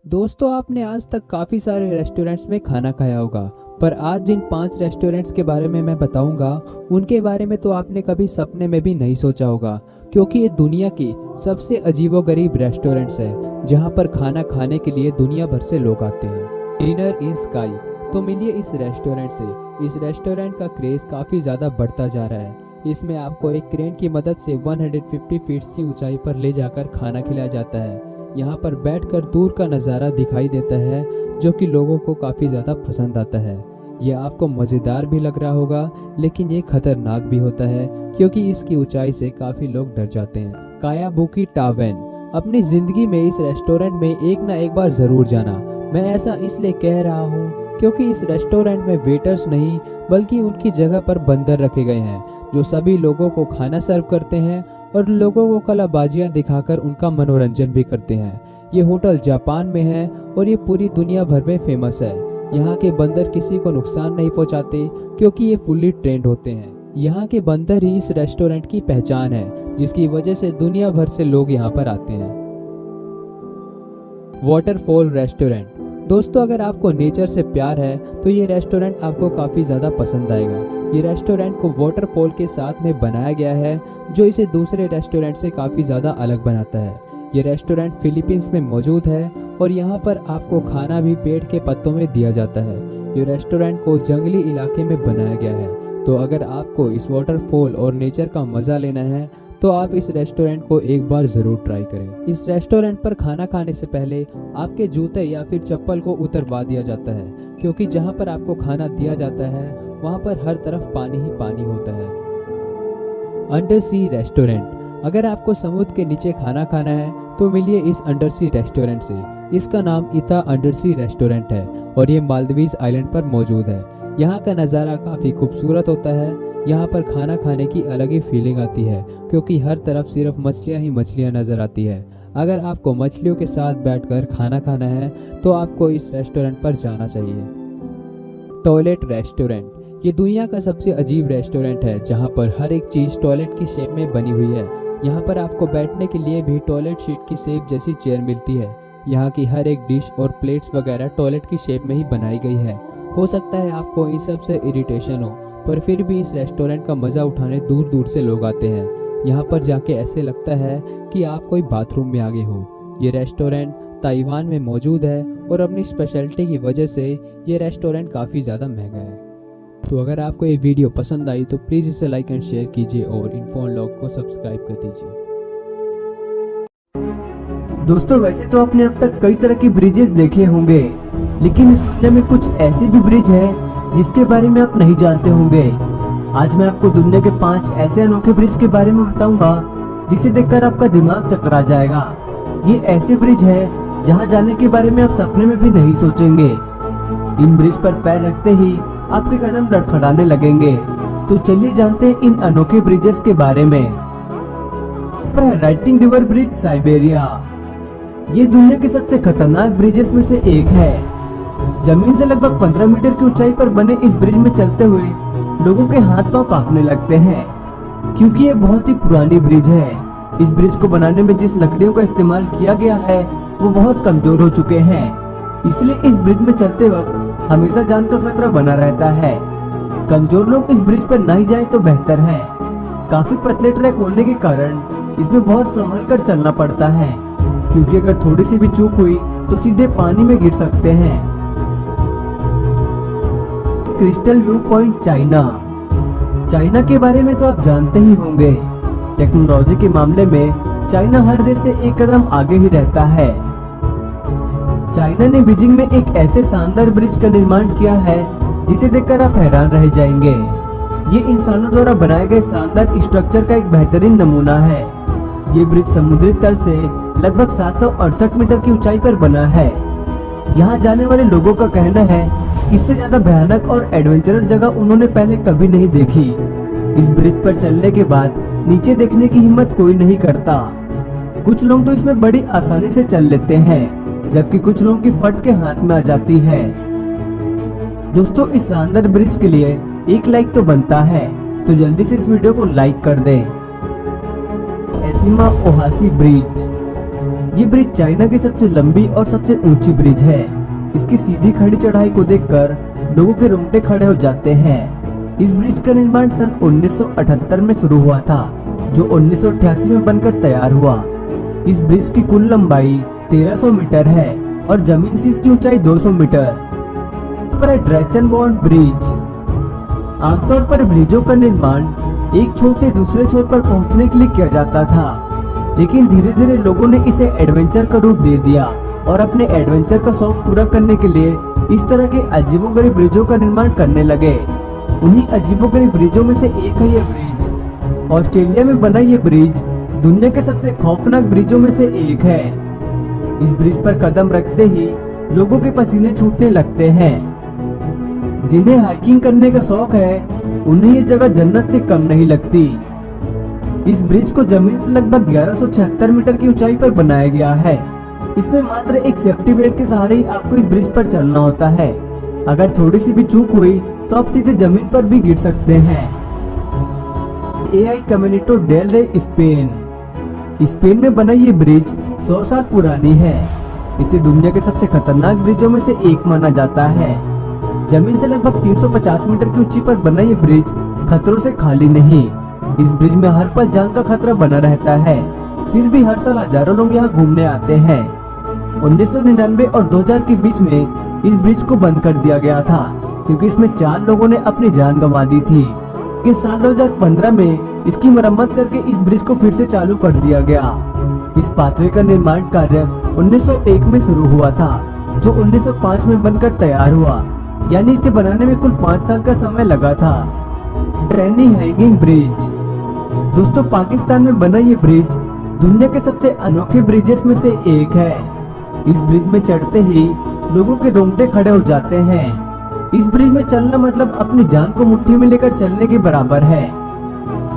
दोस्तों, आपने आज तक काफ़ी सारे रेस्टोरेंट्स में खाना खाया होगा, पर आज जिन 5 रेस्टोरेंट्स के बारे में मैं बताऊंगा, उनके बारे में तो आपने कभी सपने में भी नहीं सोचा होगा, क्योंकि ये दुनिया की सबसे अजीबोगरीब रेस्टोरेंट्स है, जहां पर खाना खाने के लिए दुनिया भर से लोग आते हैं। डिनर इन स्काई। तो मिलिए इस रेस्टोरेंट से। इस रेस्टोरेंट का क्रेज़ काफ़ी ज़्यादा बढ़ता जा रहा है। इसमें आपको एक क्रेन की मदद से 150 फीट की ऊंचाई पर ले जाकर खाना खिलाया जाता है। यहाँ पर बैठकर दूर का नज़ारा दिखाई देता है, जो कि लोगों को काफ़ी ज़्यादा पसंद आता है। यह आपको मज़ेदार भी लग रहा होगा, लेकिन ये खतरनाक भी होता है, क्योंकि इसकी ऊंचाई से काफ़ी लोग डर जाते हैं। कायाबुकी टावेन। अपनी ज़िंदगी में इस रेस्टोरेंट में एक ना एक बार ज़रूर जाना। मैं ऐसा इसलिए कह रहा हूँ क्योंकि इस रेस्टोरेंट में वेटर्स नहीं, बल्कि उनकी जगह पर बंदर रखे गए हैं, जो सभी लोगों को खाना सर्व करते हैं और लोगों को कलाबाजियां दिखाकर उनका मनोरंजन भी करते हैं। ये होटल जापान में है और ये पूरी दुनिया भर में फेमस है। यहाँ के बंदर किसी को नुकसान नहीं पहुँचाते, क्योंकि ये फुल्ली ट्रेंड होते हैं। यहाँ के बंदर ही इस रेस्टोरेंट की पहचान है, जिसकी वजह से दुनिया भर से लोग यहाँ पर आते हैं। Waterfall restaurant. दोस्तों, अगर आपको नेचर से प्यार है तो ये रेस्टोरेंट आपको काफ़ी ज़्यादा पसंद आएगा। ये रेस्टोरेंट को वाटरफॉल के साथ में बनाया गया है, जो इसे दूसरे रेस्टोरेंट से काफ़ी ज़्यादा अलग बनाता है। ये रेस्टोरेंट फिलीपींस में मौजूद है और यहाँ पर आपको खाना भी पेड़ के पत्तों में दिया जाता है। ये रेस्टोरेंट को जंगली इलाके में बनाया गया है, तो अगर आपको इस वाटरफॉल और नेचर का मज़ा लेना है तो आप इस रेस्टोरेंट को एक बार ज़रूर ट्राई करें। इस रेस्टोरेंट पर खाना खाने से पहले आपके जूते या फिर चप्पल को उतरवा दिया जाता है, क्योंकि जहाँ पर आपको खाना दिया जाता है वहाँ पर हर तरफ पानी ही पानी होता है। अंडर सी रेस्टोरेंट। अगर आपको समुद्र के नीचे खाना खाना है तो मिलिए इस अंडर सी रेस्टोरेंट से। इसका नाम इता अंडर सी रेस्टोरेंट है और ये मालदीव्स आइलैंड पर मौजूद है। यहाँ का नज़ारा काफ़ी खूबसूरत होता है। यहाँ पर खाना खाने की अलग ही फीलिंग आती है, क्योंकि हर तरफ सिर्फ मछलियाँ ही मछलियाँ नज़र आती है। अगर आपको मछलियों के साथ बैठकर खाना खाना है तो आपको इस रेस्टोरेंट पर जाना चाहिए। Toilet restaurant. ये दुनिया का सबसे अजीब रेस्टोरेंट है, जहाँ पर हर एक चीज़ टॉयलेट की शेप में बनी हुई है। यहाँ पर आपको बैठने के लिए भी टॉयलेट शीट की शेप जैसी चेयर मिलती है। यहाँ की हर एक डिश और प्लेट्स वगैरह टॉयलेट की शेप में ही बनाई गई है। हो सकता है आपको इन सब से इरिटेशन हो, पर फिर भी इस रेस्टोरेंट का मज़ा उठाने दूर दूर से लोग आते हैं। यहाँ पर जाके ऐसे लगता है कि आप कोई बाथरूम में आ गए हो। ये रेस्टोरेंट ताइवान में मौजूद है और अपनी स्पेशलिटी की वजह से ये रेस्टोरेंट काफ़ी ज़्यादा महंगा है। तो अगर आपको ये वीडियो पसंद आई तो प्लीज़ इसे लाइक एंड शेयर कीजिए और इन्फोलॉग को सब्सक्राइब कर दीजिए। दोस्तों, वैसे तो आपने अब तक कई तरह के ब्रिजेस देखे होंगे, लेकिन इस दुनिया में कुछ ऐसी भी ब्रिज है जिसके बारे में आप नहीं जानते होंगे। आज मैं आपको दुनिया के 5 ऐसे अनोखे ब्रिज के बारे में बताऊंगा, जिसे देखकर आपका दिमाग चकरा जाएगा। ये ऐसे ब्रिज है जहां जाने के बारे में आप सपने में भी नहीं सोचेंगे। इन ब्रिज पर पैर रखते ही आपके कदम लड़खड़ाने लगेंगे। तो चलिए जानते हैं इन अनोखे ब्रिजेस के बारे में। Writing river bridge, Siberia. ये दुनिया के सबसे खतरनाक ब्रिजेस में से एक है। जमीन से लगभग 15 मीटर की ऊंचाई पर बने इस ब्रिज में चलते हुए लोगों के हाथ पांव कांपने लगते हैं, क्योंकि ये बहुत ही पुरानी ब्रिज है। इस ब्रिज को बनाने में जिस लकड़ियों का इस्तेमाल किया गया है वो बहुत कमजोर हो चुके हैं, इसलिए इस ब्रिज में चलते वक्त हमेशा जान का खतरा बना रहता है। कमजोर लोग इस ब्रिज पर नहीं जाए तो बेहतर है। काफी पतले ट्रैक होने के कारण इसमें बहुत संभल कर चलना पड़ता है, क्योंकि अगर थोड़ी सी भी चूक हुई तो सीधे पानी में गिर सकते हैं। Crystal view point, China. China के बारे में तो आप जानते ही होंगे। टेक्नोलॉजी के मामले में चाइना हर देश से एक कदम आगे ही रहता है। चाइना ने बीजिंग में एक ऐसे शानदार ब्रिज का निर्माण किया है जिसे देखकर आप हैरान रह जाएंगे। ये इंसानों द्वारा बनाए गए शानदार स्ट्रक्चर का एक बेहतरीन नमूना है। ये ब्रिज समुद्री तल से लगभग 768 मीटर की ऊंचाई पर बना है। यहाँ जाने वाले लोगों का कहना है इससे ज्यादा भयानक और एडवेंचरस जगह उन्होंने पहले कभी नहीं देखी। इस ब्रिज पर चलने के बाद नीचे देखने की हिम्मत कोई नहीं करता। कुछ लोग तो इसमें बड़ी आसानी से चल लेते हैं, जबकि कुछ लोगों की फट के हाथ में आ जाती है। दोस्तों, इस शानदार ब्रिज के लिए एक लाइक तो बनता है, तो जल्दी से इस वीडियो को लाइक कर दें। एसिमा ओहासी ब्रिज। ये ब्रिज चाइना की सबसे लंबी और सबसे ऊंची ब्रिज है। इसकी सीधी खड़ी चढ़ाई को देखकर लोगों के रोंगटे खड़े हो जाते हैं। इस ब्रिज का निर्माण सन 1978 में शुरू हुआ था, जो 1988 में बनकर तैयार हुआ। इस ब्रिज की कुल लंबाई 1300 मीटर है और जमीन से इसकी ऊंचाई 200 मीटर पर ड्रेचन बॉन्ड ब्रिज। आमतौर पर ब्रिजों का निर्माण एक छोर से दूसरे छोर पर पहुंचने के लिए किया जाता था, लेकिन धीरे धीरे लोगों ने इसे एडवेंचर का रूप दे दिया और अपने एडवेंचर का शौक पूरा करने के लिए इस तरह के अजीबोगरीब ब्रिजों का निर्माण करने लगे। उन्हीं अजीबोगरीब ब्रिजों में से एक है ये ब्रिज। ऑस्ट्रेलिया में बना ये ब्रिज दुनिया के सबसे खौफनाक ब्रिजों में से एक है। इस ब्रिज पर कदम रखते ही लोगों के पसीने छूटने लगते हैं। जिन्हें हाइकिंग करने का शौक है, उन्हें ये जगह जन्नत से कम नहीं लगती। इस ब्रिज को जमीन से लगभग 1176 मीटर की ऊंचाई पर बनाया गया है। इसमें मात्र एक सेफ्टी बेल्ट के सहारे ही आपको इस ब्रिज पर चलना होता है। अगर थोड़ी सी भी चूक हुई तो आप सीधे जमीन पर भी गिर सकते हैं। एआई कम्युनिटो डेल रे स्पेन में बना ये ब्रिज 100 साल पुरानी है। इसे दुनिया के सबसे खतरनाक ब्रिजों में से एक माना जाता है। जमीन से लगभग 350 मीटर की ऊंचाई पर बना ये ब्रिज खतरों से खाली नहीं। इस ब्रिज में हर पल जान का खतरा बना रहता है, फिर भी हर साल हजारों लोग यहाँ घूमने आते हैं। 1999 और 2000 के बीच में इस ब्रिज को बंद कर दिया गया था, क्योंकि इसमें 4 लोगों ने अपनी जान गंवा दी थी। कि साल 2015 में इसकी मरम्मत करके इस ब्रिज को फिर से चालू कर दिया गया। इस पाथवे का निर्माण कार्य 1901 में शुरू हुआ था, जो 1905 में बनकर तैयार हुआ, यानी इसे बनाने में कुल 5 साल का समय लगा था। Trainee hanging bridge. दोस्तों, पाकिस्तान में बना ये ब्रिज दुनिया के सबसे अनोखे ब्रिजेस में से एक है। इस ब्रिज में चढ़ते ही लोगों के रोंगटे खड़े हो जाते हैं। इस ब्रिज में चलना मतलब अपनी जान को मुट्ठी में लेकर चलने के बराबर है।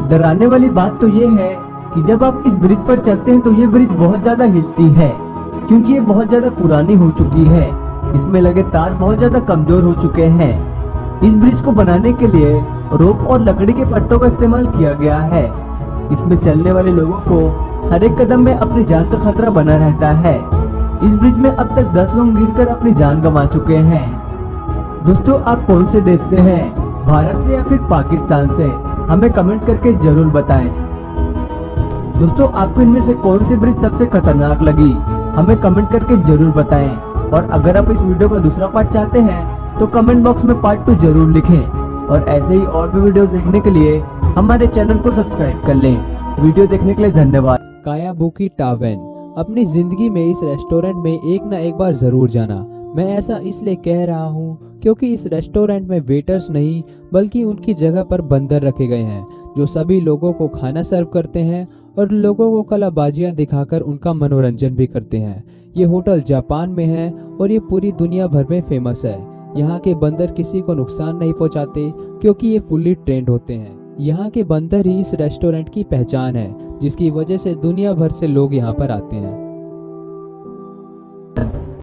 डराने वाली बात तो ये है कि जब आप इस ब्रिज पर चलते हैं तो ये ब्रिज बहुत ज्यादा हिलती है, क्योंकि ये बहुत ज्यादा पुरानी हो चुकी है। इसमें लगे तार बहुत ज्यादा कमजोर हो चुके हैं। इस ब्रिज को बनाने के लिए रोप और लकड़ी के पट्टों का इस्तेमाल किया गया है। इसमें चलने वाले लोगों को हर एक कदम में अपनी जान का खतरा बना रहता है। इस ब्रिज में अब तक 10 लोग गिरकर अपनी जान गंवा चुके हैं। दोस्तों, आप कौन से देश से हैं, भारत से या फिर पाकिस्तान से? हमें कमेंट करके जरूर बताएं। दोस्तों, आपको इनमें से कौन सी ब्रिज सबसे खतरनाक लगी, हमें कमेंट करके जरूर बताएं। और अगर आप इस वीडियो का दूसरा पार्ट चाहते हैं तो कमेंट बॉक्स में पार्ट 2 जरूर लिखें। और ऐसे ही और भी वीडियोस देखने के लिए हमारे चैनल को सब्सक्राइब कर लें। वीडियो देखने के लिए धन्यवाद। कायाबुकी टावेन। अपनी जिंदगी में इस रेस्टोरेंट में एक ना एक बार जरूर जाना। मैं ऐसा इसलिए कह रहा हूँ क्योंकि इस रेस्टोरेंट में वेटर्स नहीं बल्कि उनकी जगह पर बंदर रखे गए हैं, जो सभी लोगों को खाना सर्व करते हैं और लोगों को कलाबाजियाँ दिखाकर उनका मनोरंजन भी करते हैं। ये होटल जापान में है और ये पूरी दुनिया भर में फेमस है। यहाँ के बंदर किसी को नुकसान नहीं पहुँचाते क्योंकि ये फुल्ली ट्रेंड होते हैं। यहाँ के बंदर ही इस रेस्टोरेंट की पहचान है, जिसकी वजह से दुनिया भर से लोग यहाँ पर आते हैं।